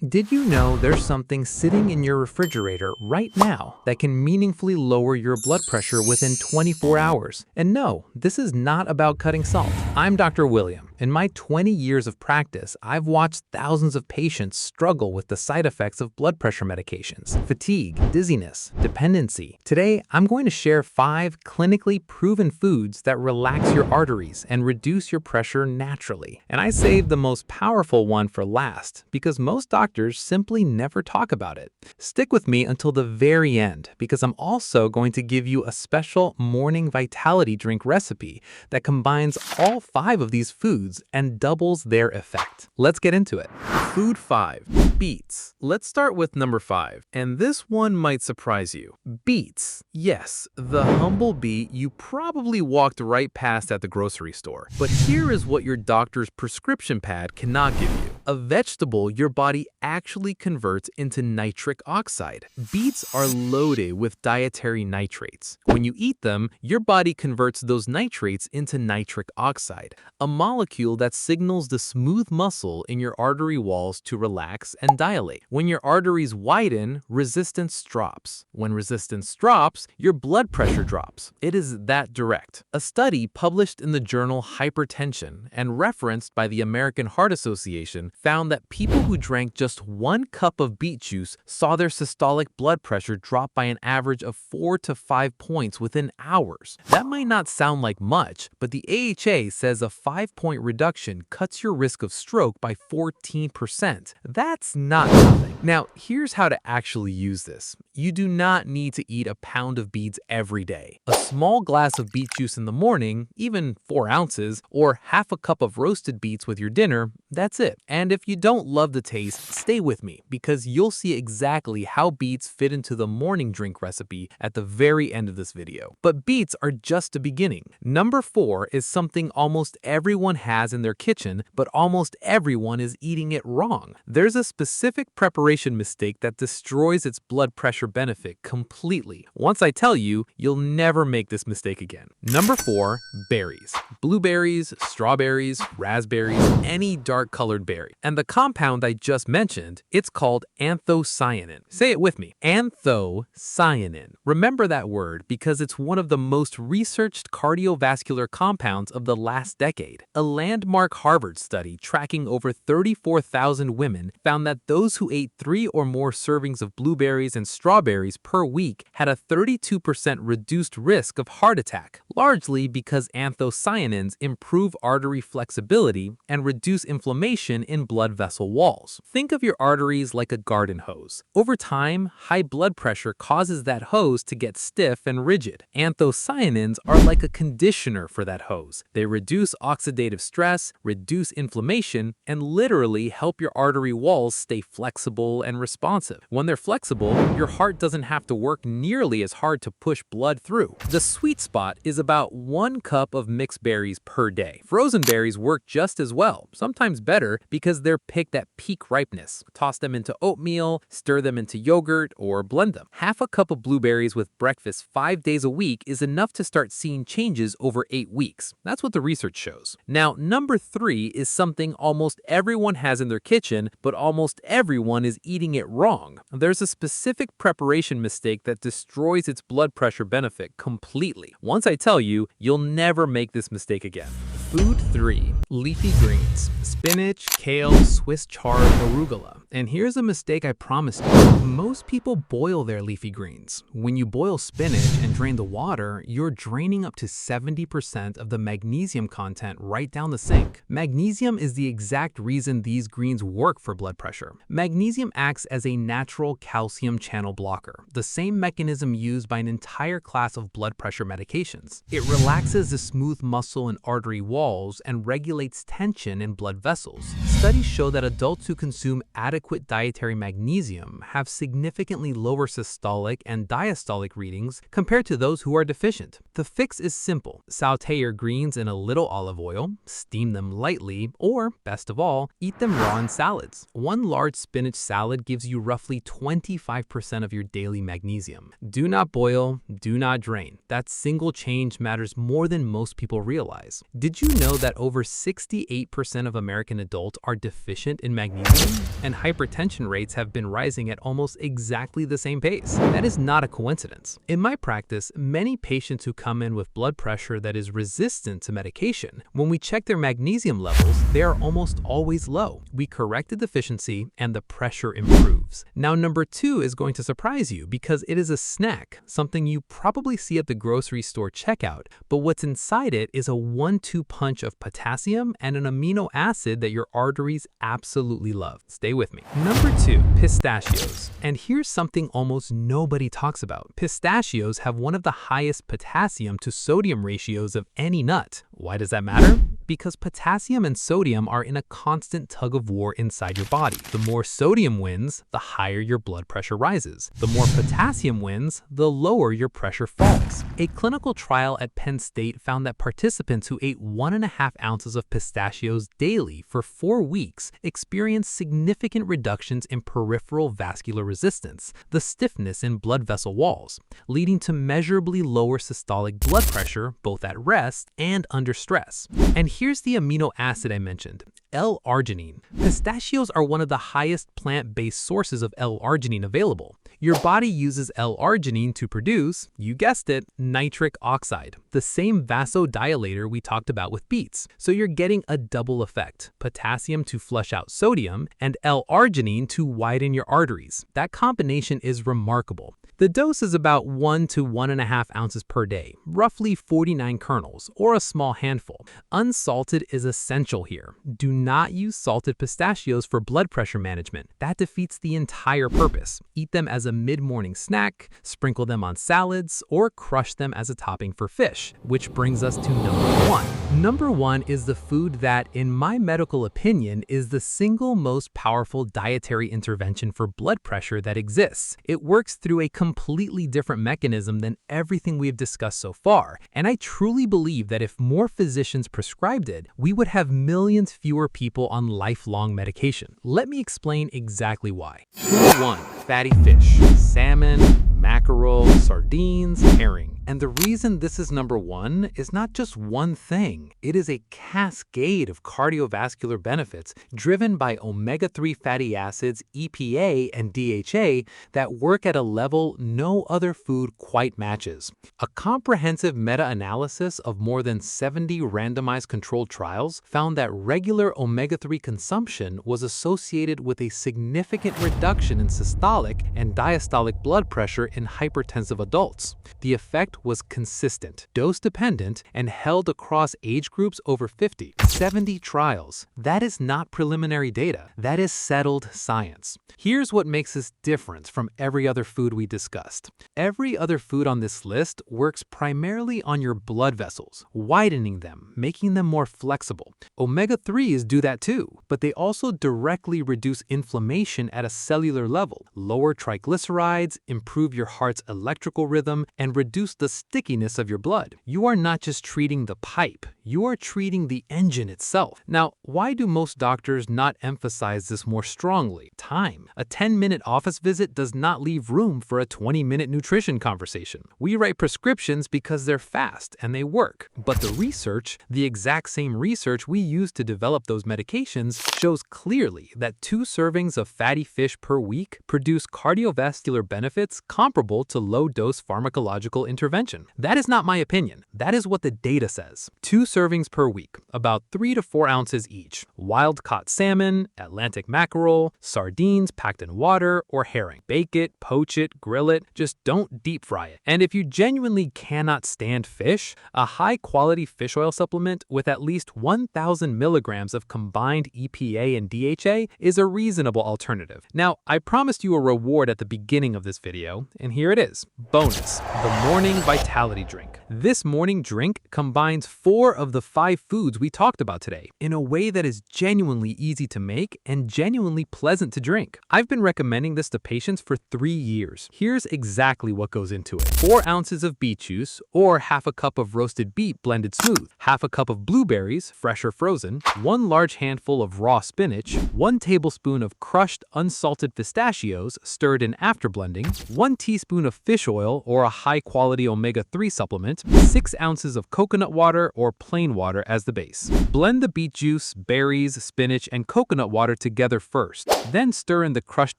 Did you know there's something sitting in your refrigerator right now that can meaningfully lower your blood pressure within 24 hours? And no, this is not about cutting salt. I'm Dr. William. In my 20 years of practice, I've watched thousands of patients struggle with the side effects of blood pressure medications, fatigue, dizziness, dependency. Today, I'm going to share 5 clinically proven foods that relax your arteries and reduce your pressure naturally. And I saved the most powerful one for last because most doctors simply never talk about it. Stick with me until the very end because I'm also going to give you a special morning vitality drink recipe that combines all 5 of these foods and doubles their effect. Let's get into it. Food 5. Beets. Let's start with number 5, and this one might surprise you. Beets. Yes, the humble beet you probably walked right past at the grocery store. But here is what your doctor's prescription pad cannot give you. A vegetable your body actually converts into nitric oxide. Beets are loaded with dietary nitrates. When you eat them, your body converts those nitrates into nitric oxide, a molecule that signals the smooth muscle in your artery walls to relax and dilate. When your arteries widen, resistance drops. When resistance drops, your blood pressure drops. It is that direct. A study published in the journal Hypertension and referenced by the American Heart Association found that people who drank just 1 cup of beet juice saw their systolic blood pressure drop by an average of 4 to 5 points within hours. That might not sound like much, but the AHA says a 5-point reduction cuts your risk of stroke by 14%. That's not nothing. Now, here's how to actually use this. You do not need to eat a pound of beets every day. A small glass of beet juice in the morning, even 4 ounces, or half a cup of roasted beets with your dinner, that's it. And if you don't love the taste, stay with me because you'll see exactly how beets fit into the morning drink recipe at the very end of this video. But beets are just the beginning. Number 4 is something almost everyone has in their kitchen, but almost everyone is eating it wrong. There's a specific preparation mistake that destroys its blood pressure benefit completely. Once I tell you, you'll never make this mistake again. Number 4, berries. Blueberries, strawberries, raspberries, any dark-colored berry. And the compound I just mentioned, it's called anthocyanin. Say it with me. Anthocyanin. Remember that word because it's one of the most researched cardiovascular compounds of the last decade. A landmark Harvard study tracking over 34,000 women found that those who ate 3 or more servings of blueberries and strawberries per week had a 32% reduced risk of heart attack, largely because anthocyanins improve artery flexibility and reduce inflammation in blood vessel walls. Think of your arteries like a garden hose. Over time, high blood pressure causes that hose to get stiff and rigid. Anthocyanins are like a conditioner for that hose. They reduce oxidative stress, reduce inflammation, and literally help your artery walls stay flexible and responsive. When they're flexible, your heart doesn't have to work nearly as hard to push blood through. The sweet spot is about 1 cup of mixed berries per day. Frozen berries work just as well, sometimes better because they're picked at peak ripeness. Toss them into oatmeal, stir them into yogurt, or blend them. Half a cup of blueberries with breakfast 5 days a week is enough to start seeing changes over 8 weeks. That's what the research shows. Now, number 3 is something almost everyone has in their kitchen, but almost everyone is eating it wrong. There's a specific preparation mistake that destroys its blood pressure benefit completely. Once I tell you, you'll never make this mistake again. Food 3. Leafy greens. Spinach, kale, Swiss chard, arugula. And here's a mistake I promised you. Most people boil their leafy greens. When you boil spinach and drain the water, you're draining up to 70% of the magnesium content right down the sink. Magnesium is the exact reason these greens work for blood pressure. Magnesium acts as a natural calcium channel blocker, the same mechanism used by an entire class of blood pressure medications. It relaxes the smooth muscle and artery walls and regulates tension in blood vessels. Studies show that adults who consume adequate dietary magnesium have significantly lower systolic and diastolic readings compared to those who are deficient. The fix is simple. Sauté your greens in a little olive oil, steam them lightly, or, best of all, eat them raw in salads. One large spinach salad gives you roughly 25% of your daily magnesium. Do not boil, do not drain. That single change matters more than most people realize. Did you you know that over 68% of American adults are deficient in magnesium? And hypertension rates have been rising at almost exactly the same pace. That is not a coincidence. In my practice, many patients who come in with blood pressure that is resistant to medication, when we check their magnesium levels, they are almost always low. We correct the deficiency and the pressure improves. Now, number 2 is going to surprise you because it is a snack, something you probably see at the grocery store checkout, but what's inside it is a 1-2 punch of potassium and an amino acid that your arteries absolutely love. Stay with me. Number 2, pistachios. And here's something almost nobody talks about. Pistachios have one of the highest potassium to sodium ratios of any nut. Why does that matter? Because potassium and sodium are in a constant tug of war inside your body. The more sodium wins, the higher your blood pressure rises. The more potassium wins, the lower your pressure falls. A clinical trial at Penn State found that participants who ate 1.5 ounces of pistachios daily for 4 weeks experienced significant reductions in peripheral vascular resistance, the stiffness in blood vessel walls, leading to measurably lower systolic blood pressure both at rest and under stress. And here's the amino acid I mentioned, L-arginine. Pistachios are one of the highest plant-based sources of L-arginine available. Your body uses L-arginine to produce, you guessed it, nitric oxide, the same vasodilator we talked about with beets. So you're getting a double effect, potassium to flush out sodium and L-arginine to widen your arteries. That combination is remarkable. The dose is about 1 to 1.5 ounces per day, roughly 49 kernels, or a small handful. Unsalted is essential here. Do not use salted pistachios for blood pressure management. That defeats the entire purpose. Eat them as a mid-morning snack, sprinkle them on salads, or crush them as a topping for fish, which brings us to number 1. Number 1 is the food that, in my medical opinion, is the single most powerful dietary intervention for blood pressure that exists. It works through a completely different mechanism than everything we've discussed so far, and I truly believe that if more physicians prescribed it, we would have millions fewer people on lifelong medication. Let me explain exactly why. Number 1, fatty fish, salmon, mackerel, sardines, herring. And the reason this is number 1 is not just one thing. It is a cascade of cardiovascular benefits driven by omega-3 fatty acids, EPA, and DHA that work at a level no other food quite matches. A comprehensive meta-analysis of more than 70 randomized controlled trials found that regular omega-3 consumption was associated with a significant reduction in systolic and diastolic blood pressure in hypertensive adults. The effect was consistent, dose-dependent, and held across age groups over 50. 70 trials. That is not preliminary data. That is settled science. Here's what makes this different from every other food we discussed. Every other food on this list works primarily on your blood vessels, widening them, making them more flexible. Omega-3s do that too, but they also directly reduce inflammation at a cellular level, lower triglycerides, improve your heart's electrical rhythm, and reduce the stickiness of your blood. You are not just treating the pipe, you are treating the engine itself. Now, why do most doctors not emphasize this more strongly? Time. A 10-minute office visit does not leave room for a 20-minute nutrition conversation. We write prescriptions because they're fast and they work. But the research, the exact same research we use to develop those medications, shows clearly that 2 servings of fatty fish per week produce cardiovascular benefits comparable to low-dose pharmacological intervention. That is not my opinion. That is what the data says. 2 servings per week, about 3 to 4 ounces each. Wild-caught salmon, Atlantic mackerel, sardines packed in water, or herring. Bake it, poach it, grill it, just don't deep fry it. And if you genuinely cannot stand fish, a high-quality fish oil supplement with at least 1,000 milligrams of combined EPA and DHA is a reasonable alternative. Now, I promised you a reward at the beginning of this video, and here it is. Bonus, the Morning Vitality Drink. This morning drink combines 4 of the 5 foods we talked about today in a way that is genuinely easy to make and genuinely pleasant to drink. I've been recommending this to patients for 3 years. Here's exactly what goes into it. 4 ounces of beet juice, or half a cup of roasted beet blended smooth, half a cup of blueberries, fresh or frozen, 1 large handful of raw spinach, 1 tablespoon of crushed unsalted pistachios stirred in after blending, 1 teaspoon of fish oil or a high-quality high-quality omega-3 supplement, 6 ounces of coconut water or plain water as the base. Blend the beet juice, berries, spinach, and coconut water together first. Then stir in the crushed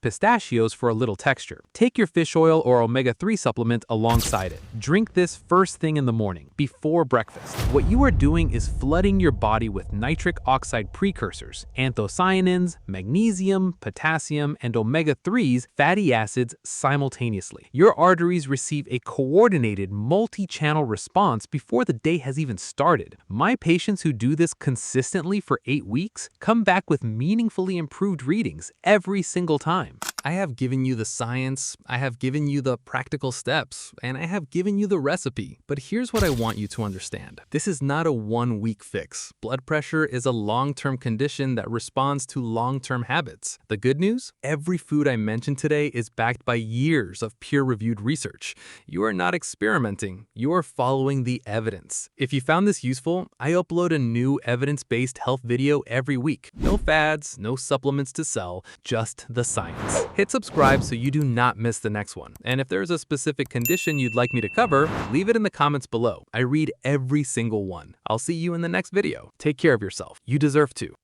pistachios for a little texture. Take your fish oil or omega-3 supplement alongside it. Drink this first thing in the morning, before breakfast. What you are doing is flooding your body with nitric oxide precursors, anthocyanins, magnesium, potassium, and omega-3s fatty acids simultaneously. Your arteries receive a coordinated multi-channel response before the day has even started. My patients who do this consistently for 8 weeks come back with meaningfully improved readings every single time. I have given you the science, I have given you the practical steps, and I have given you the recipe. But here's what I want you to understand. This is not a one-week fix. Blood pressure is a long-term condition that responds to long-term habits. The good news? Every food I mentioned today is backed by years of peer-reviewed research. You are not experimenting, you are following the evidence. If you found this useful, I upload a new evidence-based health video every week. No fads, no supplements to sell, just the science. Hit subscribe so you do not miss the next one. And if there's a specific condition you'd like me to cover, leave it in the comments below. I read every single one. I'll see you in the next video. Take care of yourself. You deserve to.